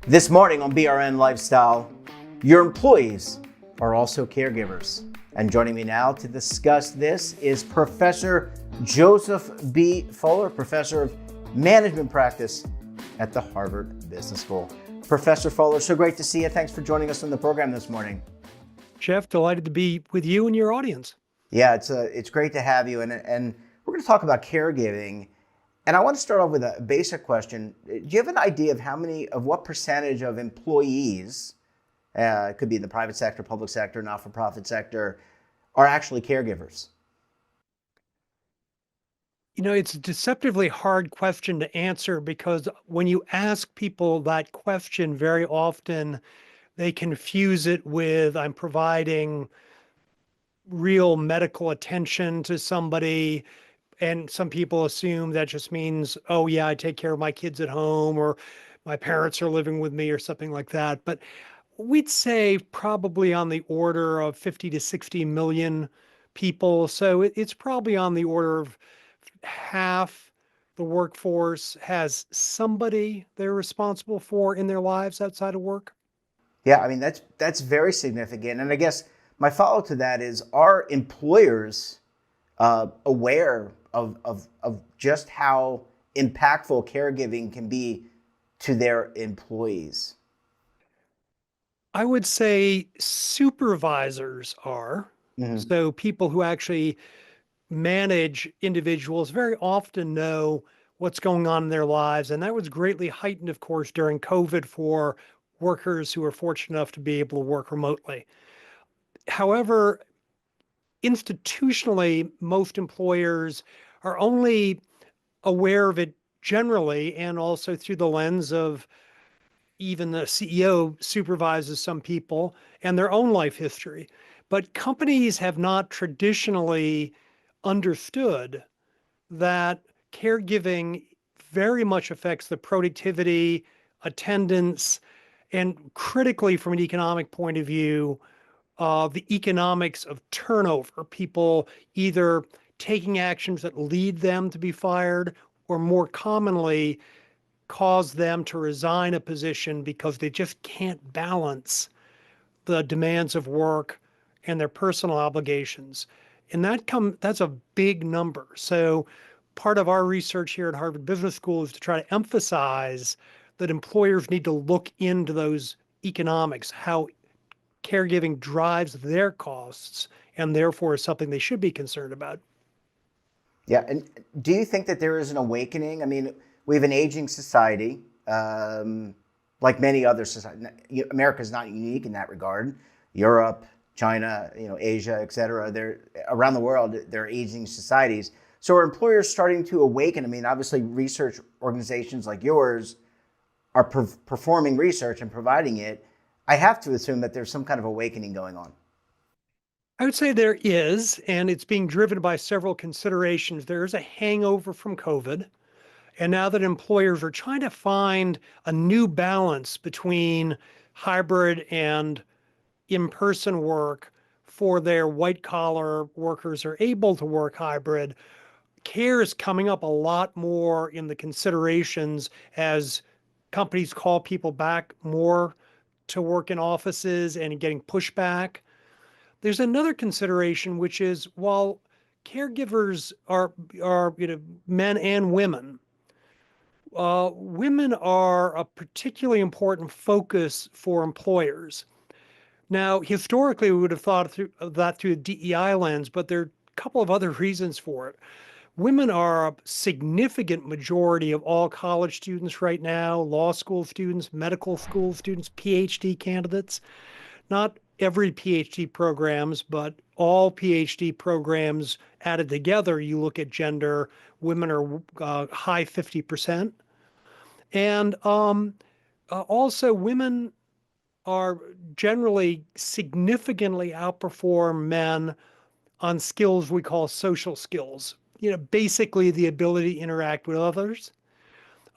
This morning on BRN Lifestyle, your employees are also caregivers. And joining me now to discuss this is Professor Joseph B. Fuller, Professor of Management Practice at the Harvard Business School. Professor Fuller, so great to see you. Thanks for joining us on the program this morning. Jeff, delighted to be with you and your audience. Yeah, it's great to have you. And we're going to talk about caregiving. And I want to start off with a basic question. Do you have an idea of what percentage of employees, it could be in the private sector, public sector, not-for-profit sector, are actually caregivers? You know, it's a deceptively hard question to answer because when you ask people that question, very often they confuse it with I'm providing real medical attention to somebody. And some people assume that just means, oh, yeah, I take care of my kids at home or my parents are living with me or something like that. But we'd say probably on the order of 50 to 60 million people. So it's probably on the order of half the workforce has somebody they're responsible for in their lives outside of work. Yeah, I mean, that's very significant. And I guess my follow to that is, are employers aware of just how impactful caregiving can be to their employees? I would say supervisors are. Mm-hmm. So people who actually manage individuals very often know what's going on in their lives. And that was greatly heightened, of course, during COVID for workers who are fortunate enough to be able to work remotely. However, institutionally, most employers are only aware of it generally and also through the lens of even the CEO supervises some people and their own life history. But companies have not traditionally understood that caregiving very much affects the productivity, attendance, and critically, from an economic point of view, the economics of turnover. People either taking actions that lead them to be fired, or more commonly, cause them to resign a position because they just can't balance the demands of work and their personal obligations. And that's a big number. So part of our research here at Harvard Business School is to try to emphasize that employers need to look into those economics, how caregiving drives their costs, and therefore is something they should be concerned about. Yeah, and do you think that there is an awakening? I mean, we have an aging society, like many other societies. America is not unique in that regard. Europe, China, Asia, et cetera. They're around the world. They're aging societies. So are employers starting to awaken? I mean, obviously, research organizations like yours are performing research and providing it. I have to assume that there's some kind of awakening going on. I would say there is, and it's being driven by several considerations. There is a hangover from COVID. And now that employers are trying to find a new balance between hybrid and in-person work for their white collar workers are able to work hybrid, care is coming up a lot more in the considerations as companies call people back more to work in offices and getting pushback. There's another consideration, which is while caregivers are men and women, women are a particularly important focus for employers. Now, historically, we would have thought of that through a DEI lens, but there are a couple of other reasons for it. Women are a significant majority of all college students right now, law school students, medical school students, PhD candidates. Not every PhD programs, but all PhD programs added together, you look at gender, women are high 50%. And also, women are generally significantly outperform men on skills we call social skills. Basically the ability to interact with others,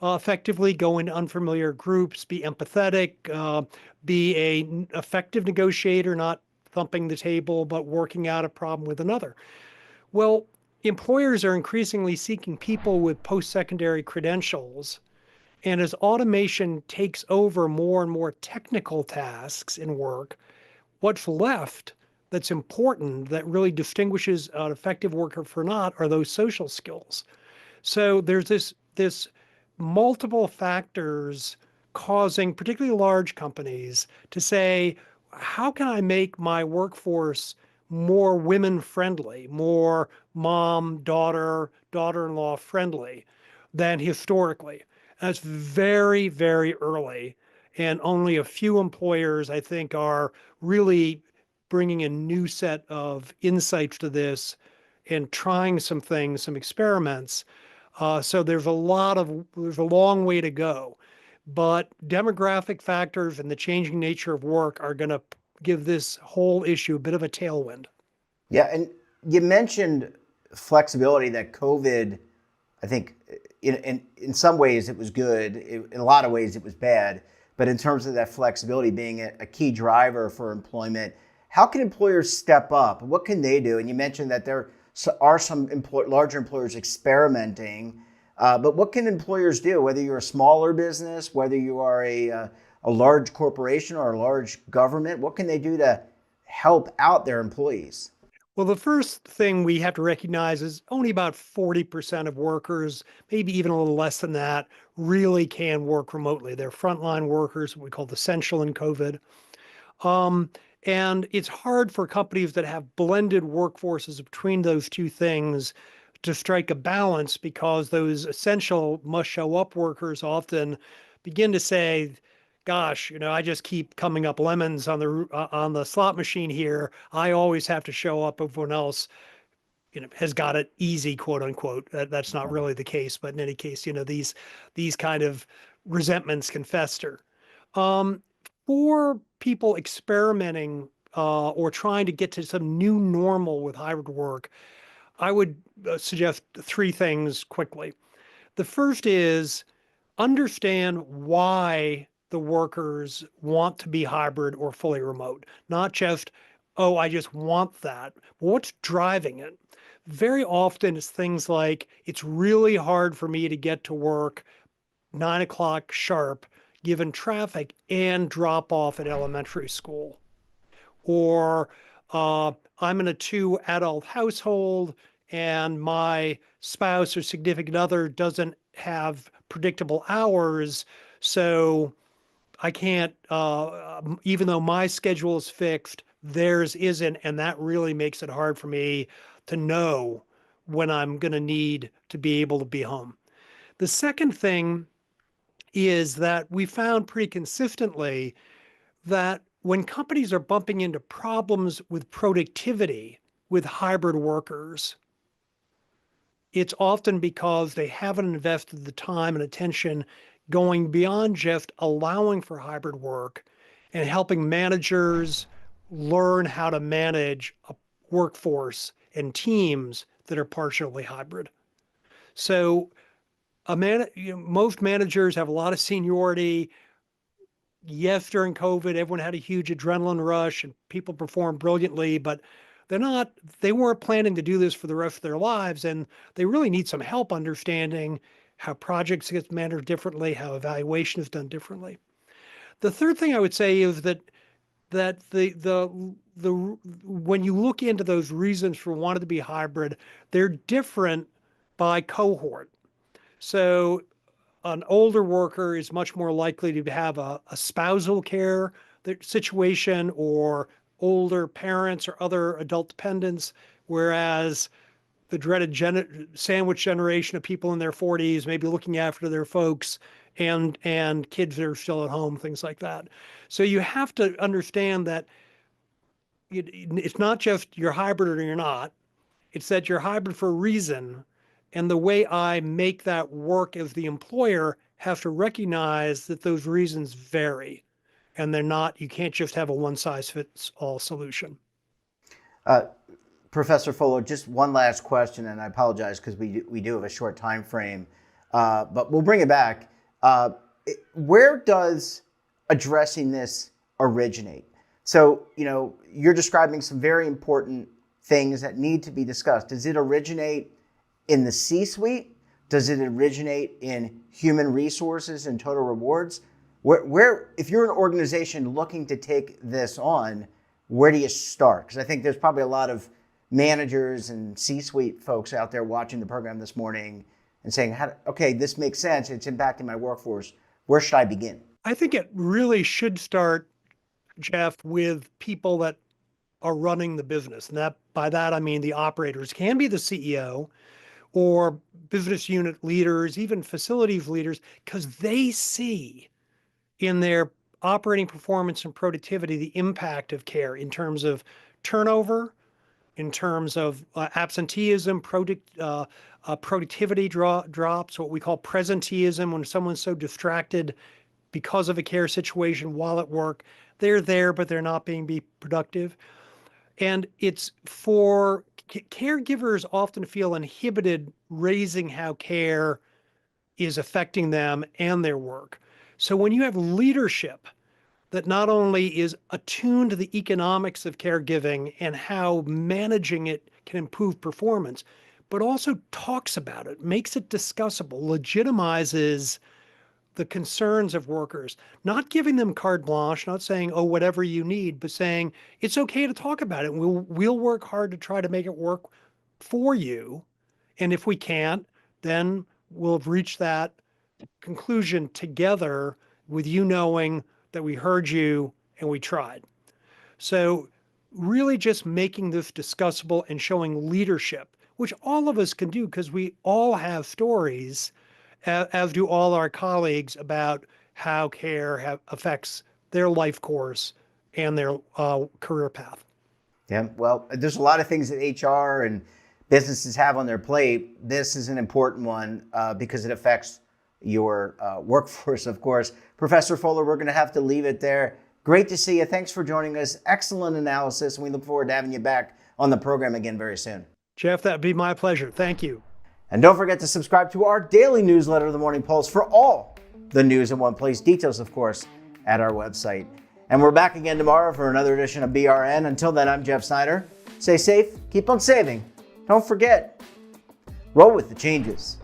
effectively go into unfamiliar groups, be empathetic, be a effective negotiator, not thumping the table, but working out a problem with another. Well, employers are increasingly seeking people with post-secondary credentials. And as automation takes over more and more technical tasks in work, what's left that's important, that really distinguishes an effective worker from not, are those social skills. So there's this multiple factors causing particularly large companies to say, how can I make my workforce more women friendly, more mom, daughter, daughter-in-law friendly than historically? And that's very, very early. And only a few employers, I think, are really bringing a new set of insights to this and trying some things, some experiments. So there's a long way to go, but demographic factors and the changing nature of work are going to give this whole issue a bit of a tailwind. Yeah, and you mentioned flexibility that COVID, I think, in some ways it was good. In a lot of ways it was bad. But in terms of that flexibility being a key driver for employment, how can employers step up? What can they do? And you mentioned that there are some larger employers experimenting. But what can employers do? Whether you're a smaller business, whether you are a large corporation or a large government, what can they do to help out their employees? Well, the first thing we have to recognize is only about 40% of workers, maybe even a little less than that, really can work remotely. They're frontline workers, what we call essential in COVID. And it's hard for companies that have blended workforces between those two things to strike a balance, because those essential must show up workers often begin to say, gosh, I just keep coming up lemons on the slot machine here. I always have to show up. Everyone else, has got it easy, quote unquote. That's not really the case, but in any case, these kind of resentments can fester. Um, for people experimenting or trying to get to some new normal with hybrid work, I would suggest three things quickly. The first is understand why the workers want to be hybrid or fully remote, not just, oh, I just want that. What's driving it? Very often it's things like, it's really hard for me to get to work 9 o'clock sharp, given traffic and drop off at elementary school. Or I'm in a 2 adult household and my spouse or significant other doesn't have predictable hours. So I can't, even though my schedule is fixed, theirs isn't. And that really makes it hard for me to know when I'm going to need to be able to be home. The second thing is that we found pretty consistently that when companies are bumping into problems with productivity with hybrid workers, it's often because they haven't invested the time and attention going beyond just allowing for hybrid work and helping managers learn how to manage a workforce and teams that are partially hybrid. So most managers have a lot of seniority. Yes, during COVID, everyone had a huge adrenaline rush and people performed brilliantly, but they weren't planning to do this for the rest of their lives. And they really need some help understanding how projects get managed differently, how evaluation is done differently. The third thing I would say is that the when you look into those reasons for wanting to be hybrid, they're different by cohort. So an older worker is much more likely to have a spousal care situation or older parents or other adult dependents, whereas the dreaded sandwich generation of people in their 40s may be looking after their folks and kids that are still at home, things like that. So you have to understand that it's not just you're hybrid or you're not. It's that you're hybrid for a reason. And the way I make that work as the employer have to recognize that those reasons vary and they're not, you can't just have a one size fits all solution. Uh, Professor Fuller, just one last question, and I apologize because we do have a short time frame, but we'll bring it back. Where does addressing this originate? So, you're describing some very important things that need to be discussed? Does it originate in the C-suite? Does it originate in human resources and total rewards? Where, if you're an organization looking to take this on, where do you start? Because I think there's probably a lot of managers and C-suite folks out there watching the program this morning and saying, okay, this makes sense. It's impacting my workforce. Where should I begin? I think it really should start, Jeff, with people that are running the business. And by that, I mean the operators can be the CEO or business unit leaders, even facilities leaders, because they see in their operating performance and productivity the impact of care in terms of turnover, in terms of absenteeism, productivity drops, what we call presenteeism, when someone's so distracted because of a care situation while at work, they're there, but they're not being productive. And it's for caregivers often feel inhibited raising how care is affecting them and their work. So when you have leadership that not only is attuned to the economics of caregiving and how managing it can improve performance, but also talks about it, makes it discussable, legitimizes the concerns of workers, not giving them carte blanche, not saying, oh, whatever you need, but saying it's okay to talk about it. We'll work hard to try to make it work for you. And if we can't, then we'll have reached that conclusion together with you knowing that we heard you and we tried. So really just making this discussable and showing leadership, which all of us can do because we all have stories, as do all our colleagues, about how care affects their life course and their career path. Yeah, well, there's a lot of things that HR and businesses have on their plate. This is an important one because it affects your workforce, of course. Professor Fuller, we're going to have to leave it there. Great to see you. Thanks for joining us. Excellent analysis. And we look forward to having you back on the program again very soon. Jeff, that'd be my pleasure. Thank you. And don't forget to subscribe to our daily newsletter, The Morning Pulse, for all the news in one place. Details, of course, at our website. And we're back again tomorrow for another edition of BRN. Until then, I'm Jeff Snyder. Stay safe, keep on saving. Don't forget, roll with the changes.